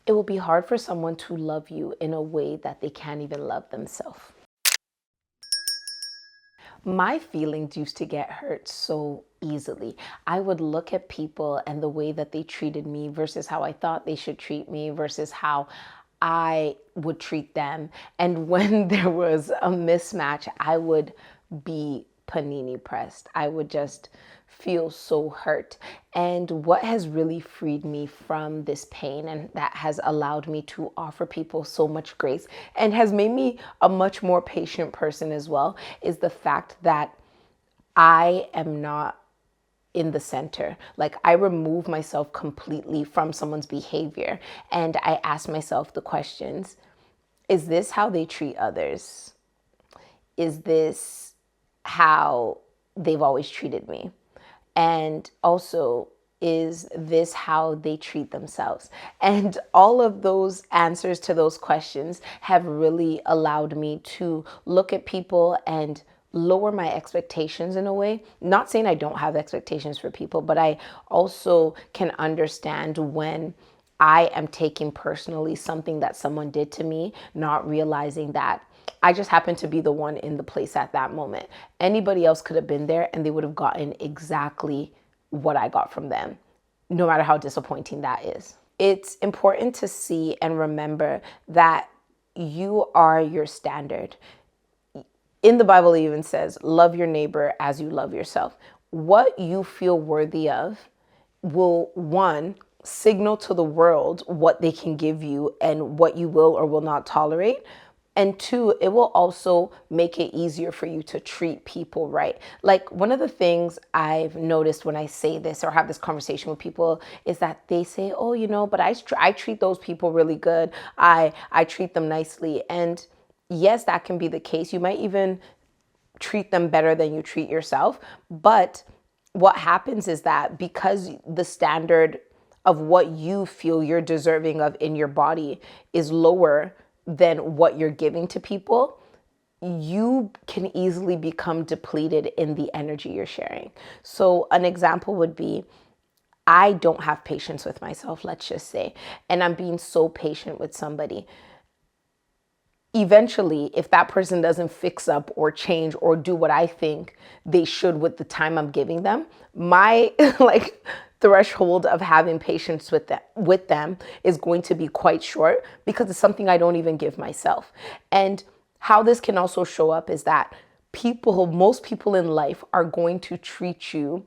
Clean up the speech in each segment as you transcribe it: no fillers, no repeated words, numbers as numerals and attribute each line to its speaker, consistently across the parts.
Speaker 1: it will be hard for someone to love you in a way that they can't even love themselves. My feelings used to get hurt so easily. I would look at people and the way that they treated me versus how I thought they should treat me versus how I would treat them. And when there was a mismatch, I would be panini pressed. I would just feel so hurt. And what has really freed me from this pain and that has allowed me to offer people so much grace and has made me a much more patient person as well is the fact that I am not in the center. Like, I remove myself completely from someone's behavior and I ask myself the questions: is this how they treat others? Is this how they've always treated me? And also, is this how they treat themselves? And all of those answers to those questions have really allowed me to look at people and lower my expectations in a way. Not saying I don't have expectations for people, but I also can understand when I am taking personally something that someone did to me, not realizing that I just happened to be the one in the place at that moment. Anybody else could have been there and they would have gotten exactly what I got from them, no matter how disappointing that is. It's important to see and remember that you are your standard. In the Bible, it even says, love your neighbor as you love yourself. What you feel worthy of will, one, signal to the world what they can give you and what you will or will not tolerate. And two, it will also make it easier for you to treat people right. Like, one of the things I've noticed when I say this or have this conversation with people is that they say, oh, but I treat those people really good. I treat them nicely. And yes, that can be the case. You might even treat them better than you treat yourself. But what happens is that because the standard of what you feel you're deserving of in your body is lower than what you're giving to people, you can easily become depleted in the energy you're sharing. So an example would be, I don't have patience with myself, let's just say, and I'm being so patient with somebody. Eventually, if that person doesn't fix up or change or do what I think they should with the time I'm giving them, my like threshold of having patience with them is going to be quite short because it's something I don't even give myself. And how this can also show up is that most people in life are going to treat you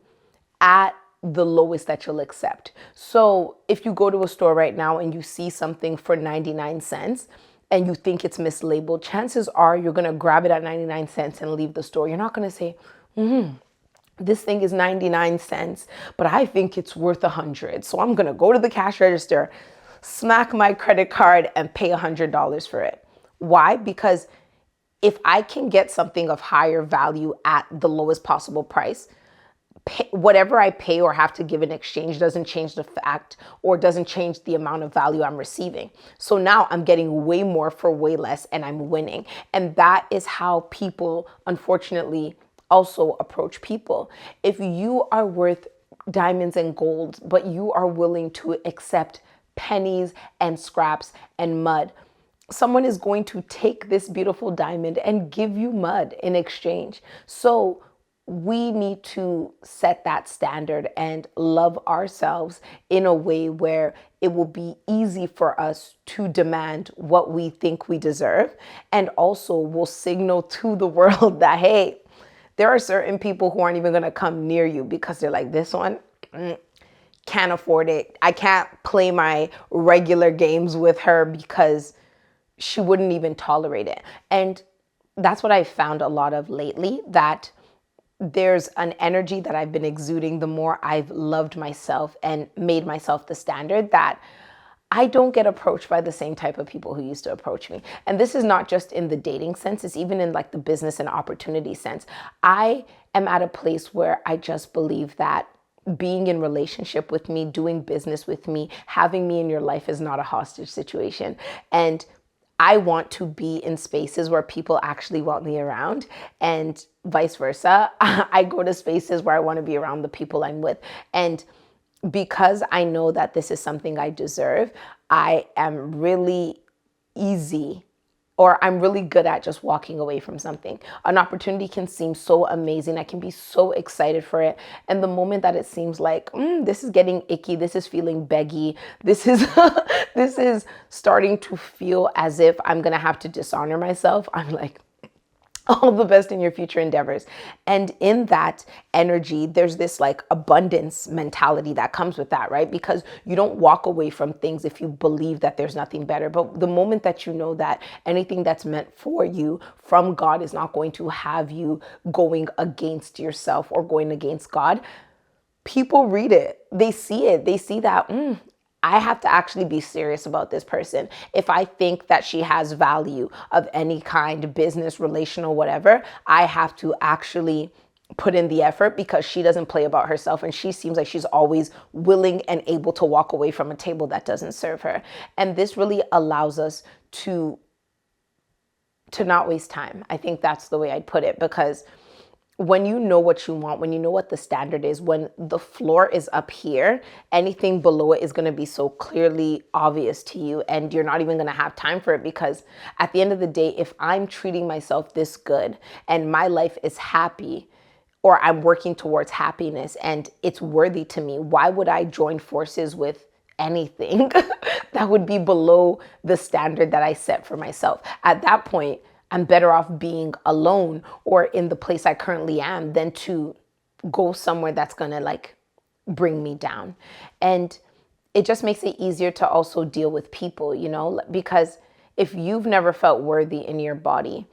Speaker 1: at the lowest that you'll accept. So if you go to a store right now and you see something for 99 cents, and you think it's mislabeled, chances are you're going to grab it at 99 cents and leave the store. You're not going to say, this thing is 99 cents, but I think it's worth 100. So I'm going to go to the cash register, smack my credit card and pay $100 for it. Why? Because if I can get something of higher value at the lowest possible price, whatever I pay or have to give in exchange doesn't change the fact or doesn't change the amount of value I'm receiving. So now I'm getting way more for way less and I'm winning. And that is how people, unfortunately, also approach people. If you are worth diamonds and gold, but you are willing to accept pennies and scraps and mud, someone is going to take this beautiful diamond and give you mud in exchange. So we need to set that standard and love ourselves in a way where it will be easy for us to demand what we think we deserve, and also will signal to the world that, hey, there are certain people who aren't even going to come near you because they're like, this one can't afford it. I can't play my regular games with her because she wouldn't even tolerate it. And that's what I've found a lot of lately, that there's an energy that I've been exuding the more I've loved myself and made myself the standard, that I don't get approached by the same type of people who used to approach me. And this is not just in the dating sense, it's even in like the business and opportunity sense. I am at a place where I just believe that being in relationship with me, doing business with me, having me in your life is not a hostage situation. And I want to be in spaces where people actually want me around, and vice versa. I go to spaces where I want to be around the people I'm with. And because I know that this is something I deserve, I am really easy or I'm really good at just walking away from something. An opportunity can seem so amazing. I can be so excited for it. And the moment that it seems like, this is getting icky, this is feeling beggy, this is this is starting to feel as if I'm gonna have to dishonor myself, I'm like, all the best in your future endeavors. And in that energy, there's this like abundance mentality that comes with that, right? Because you don't walk away from things if you believe that there's nothing better. But the moment that you know that anything that's meant for you from God is not going to have you going against yourself or going against God, people read it. They see it. They see that, I have to actually be serious about this person. If I think that she has value of any kind, business, relational, whatever, I have to actually put in the effort because she doesn't play about herself and she seems like she's always willing and able to walk away from a table that doesn't serve her. And this really allows us to not waste time. I think that's the way I'd put it, because when you know what you want, when you know what the standard is, when the floor is up here, anything below it is going to be so clearly obvious to you, and you're not even going to have time for it. Because at the end of the day, if I'm treating myself this good and my life is happy, or I'm working towards happiness and it's worthy to me, why would I join forces with anything that would be below the standard that I set for myself? At that point, I'm better off being alone or in the place I currently am than to go somewhere that's gonna like bring me down. And it just makes it easier to also deal with people, because if you've never felt worthy in your body,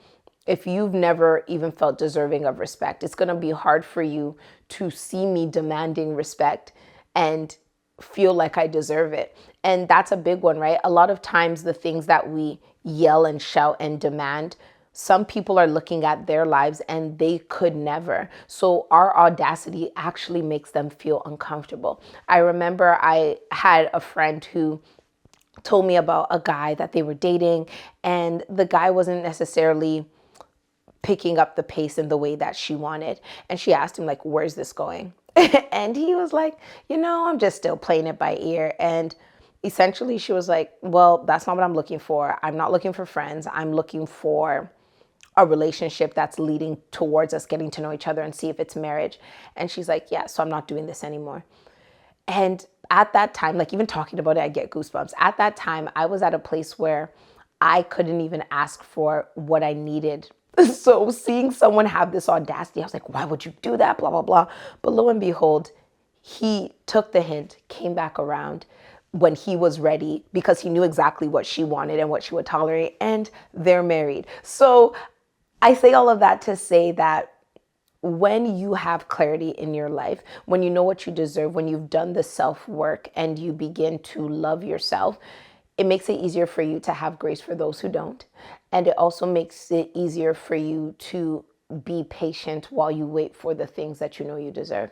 Speaker 1: if you've never even felt deserving of respect, it's gonna be hard for you to see me demanding respect and feel like I deserve it. And that's a big one, right? A lot of times the things that we yell and shout and demand, some people are looking at their lives and they could never. So our audacity actually makes them feel uncomfortable. I remember I had a friend who told me about a guy that they were dating, and the guy wasn't necessarily picking up the pace in the way that she wanted. And she asked him, like, where's this going? And he was like, I'm just still playing it by ear. And essentially she was like, well, that's not what I'm looking for. I'm not looking for friends. I'm looking for a relationship that's leading towards us getting to know each other and see if it's marriage. And she's like, yeah, so I'm not doing this anymore. And at that time, like even talking about it, I get goosebumps. At that time, I was at a place where I couldn't even ask for what I needed. So seeing someone have this audacity, I was like, why would you do that? Blah, blah, blah. But lo and behold, he took the hint, came back around when he was ready because he knew exactly what she wanted and what she would tolerate, and they're married. So I say all of that to say that when you have clarity in your life, when you know what you deserve, when you've done the self-work and you begin to love yourself, it makes it easier for you to have grace for those who don't. And it also makes it easier for you to be patient while you wait for the things that you know you deserve.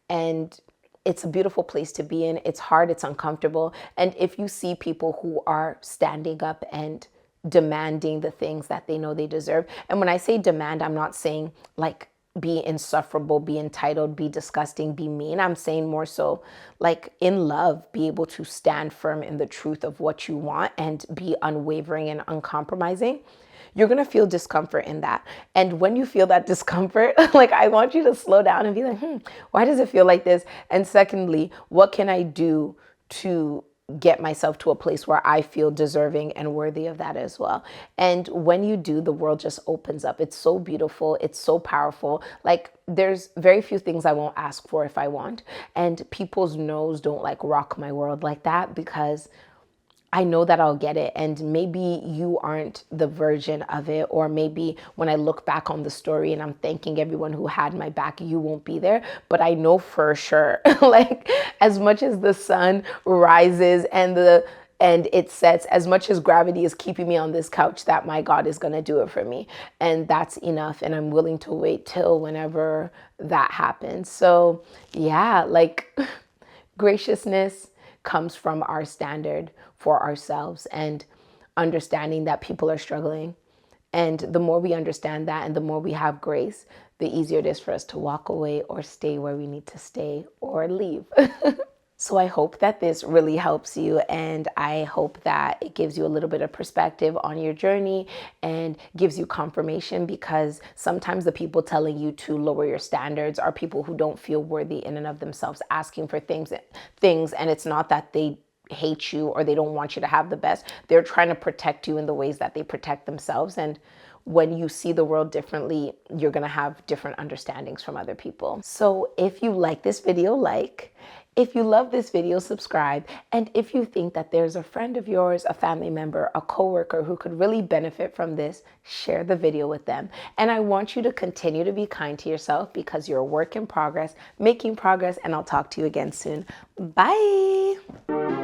Speaker 1: And it's a beautiful place to be in. It's hard, it's uncomfortable. And if you see people who are standing up and demanding the things that they know they deserve, and when I say demand, I'm not saying like be insufferable, be entitled, be disgusting, be mean. I'm saying more so like in love, be able to stand firm in the truth of what you want and be unwavering and uncompromising. You're going to feel discomfort in that. And when you feel that discomfort, like I want you to slow down and be like, why does it feel like this? And secondly, what can I do to get myself to a place where I feel deserving and worthy of that as well? And when you do, the world just opens up. It's so beautiful. It's so powerful. Like there's very few things I won't ask for if I want. And people's no's don't like rock my world like that, because I know that I'll get it. And maybe you aren't the version of it, or maybe when I look back on the story and I'm thanking everyone who had my back, you won't be there. But I know for sure, like as much as the sun rises and it sets, as much as gravity is keeping me on this couch, that my God is going to do it for me. And that's enough. And I'm willing to wait till whenever that happens. So yeah, like graciousness comes from our standard for ourselves and understanding that people are struggling. And the more we understand that and the more we have grace, the easier it is for us to walk away or stay where we need to stay or leave. So I hope that this really helps you, and I hope that it gives you a little bit of perspective on your journey and gives you confirmation, because sometimes the people telling you to lower your standards are people who don't feel worthy in and of themselves, asking for things, and it's not that they hate you or they don't want you to have the best. They're trying to protect you in the ways that they protect themselves. And when you see the world differently, you're going to have different understandings from other people. So if you like this video, if you love this video, subscribe. And if you think that there's a friend of yours, a family member, a coworker who could really benefit from this, share the video with them. And I want you to continue to be kind to yourself, because you're a work in progress, making progress, and I'll talk to you again soon. Bye.